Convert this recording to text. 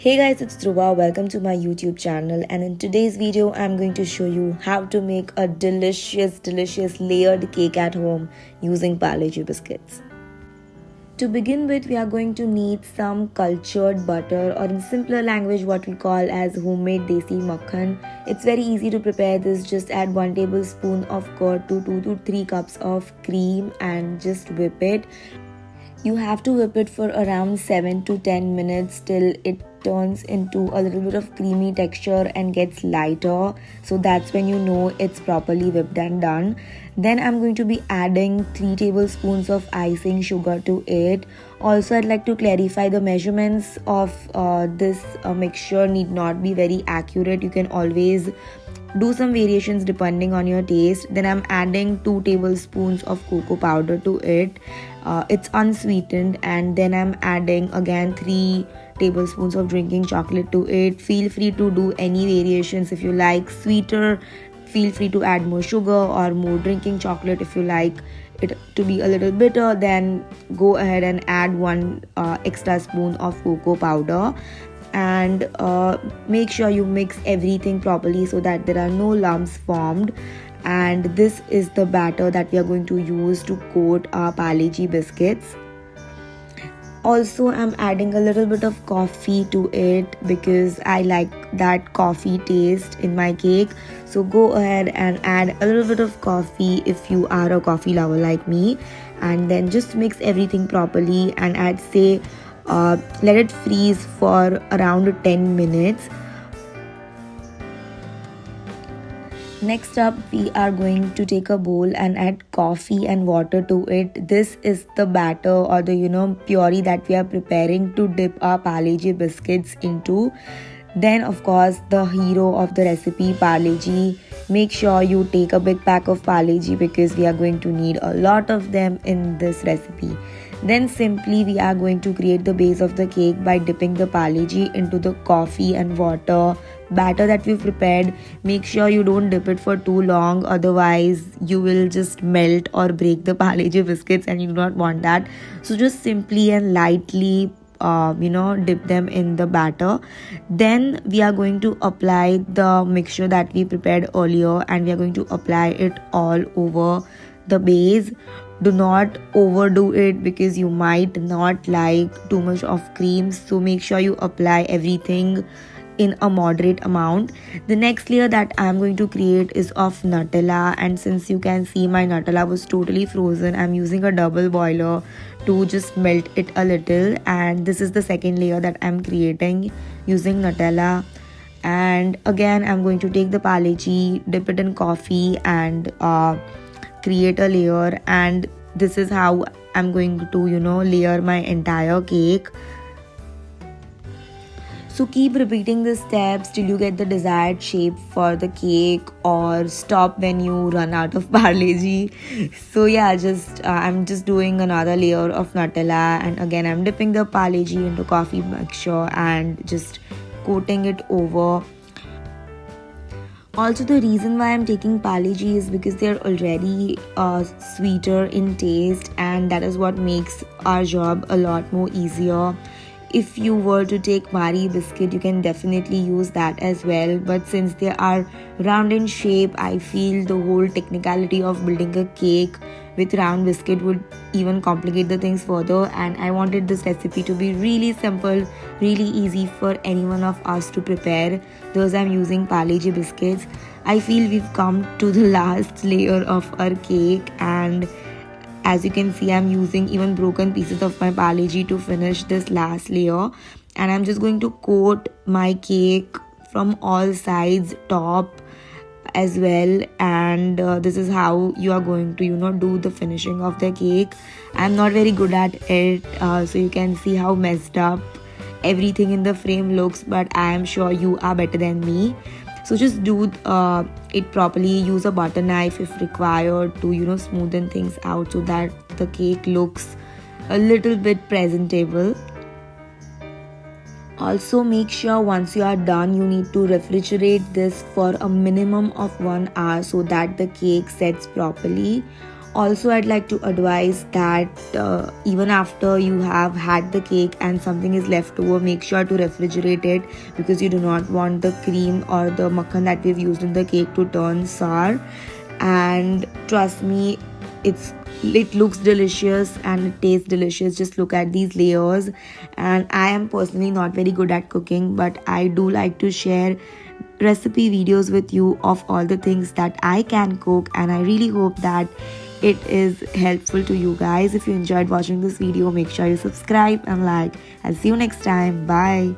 Hey guys, it's Dhruva. Welcome to my YouTube channel, and in today's video I'm going to show you how to make a delicious layered cake at home using Parle G Biscuits. To begin with, we are going to need some cultured butter, or in simpler language what we call as homemade desi Makkhan. It's very easy to prepare this. Just add 1 tablespoon of curd to 2 to 3 cups of cream and just whip it. You have to whip it for around 7 to 10 minutes till it turns into a little bit of creamy texture and gets lighter. So that's when you know it's properly whipped and done. Then I'm going to be adding 3 tablespoons of icing sugar to it. Also, I'd like to clarify the measurements of this mixture need not be very accurate. You can always do some variations depending on your taste. Then I'm adding 2 tablespoons of cocoa powder to it. It's unsweetened. And then I'm adding again 3 tablespoons of drinking chocolate to it. Feel free to do any variations. If you like sweeter, feel free to add more sugar or more drinking chocolate. If you like it to be a little bitter, then go ahead and add 1 extra spoon of cocoa powder. And make sure you mix everything properly so that there are no lumps formed. And this is the batter that we are going to use to coat our Parle G biscuits. Also, I'm adding a little bit of coffee to it because I like that coffee taste in my cake. So go ahead and add a little bit of coffee if you are a coffee lover like me. And then just mix everything properly, and I'd say let it freeze for around 10 minutes. Next up, we are going to take a bowl and add coffee and water to it. This is the batter, or the puree that we are preparing to dip our Parle G biscuits into. Then of course, the hero of the recipe, Parle G. Make sure you take a big pack of Parle G because we are going to need a lot of them in this recipe. Then simply we are going to create the base of the cake by dipping the Parle G into the coffee and water batter that we've prepared. Make sure you don't dip it for too long, otherwise you will just melt or break the Parle G biscuits, and you do not want that. So just simply and lightly dip them in the batter. Then we are going to apply the mixture that we prepared earlier, and we are going to apply it all over the base. Do not overdo it because you might not like too much of cream. So make sure you apply everything in a moderate amount. The next layer that I'm going to create is of Nutella, and since you can see my Nutella was totally frozen, I'm using a double boiler to just melt it a little. And this is the second layer that I'm creating using Nutella. And again, I'm going to take the Parle G, dip it in coffee, and create a layer. And this is how I'm going to layer my entire cake. So keep repeating the steps till you get the desired shape for the cake, or stop when you run out of Parle G. So yeah, I'm just doing another layer of Nutella, and again I'm dipping the Parle G into coffee mixture and just coating it over. Also, the reason why I'm taking Parle G is because they're already sweeter in taste, and that is what makes our job a lot more easier. If you were to take Marie biscuit, you can definitely use that as well. But since they are round in shape, I feel the whole technicality of building a cake with round biscuit would even complicate the things further. And I wanted this recipe to be really simple, really easy for any one of us to prepare. Thus, I'm using Parle G biscuits. I feel we've come to the last layer of our cake, and as you can see, I'm using even broken pieces of my Parle G to finish this last layer. And I'm just going to coat my cake from all sides, top as well. And this is how you are going to do the finishing of the cake. I'm not very good at it, so you can see how messed up everything in the frame looks, but I am sure you are better than me. So just do it properly. Use a butter knife if required to smoothen things out so that the cake looks a little bit presentable. Also, make sure once you are done, you need to refrigerate this for a minimum of 1 hour so that the cake sets properly. Also, I'd like to advise that even after you have had the cake and something is left over, make sure to refrigerate it, because you do not want the cream or the makkhan that we've used in the cake to turn sour. And trust me, it looks delicious and it tastes delicious. Just look at these layers. And I am personally not very good at cooking, but I do like to share recipe videos with you of all the things that I can cook, and I really hope that it is helpful to you guys. If you enjoyed watching this video, make sure you subscribe and like. I'll see you next time. Bye.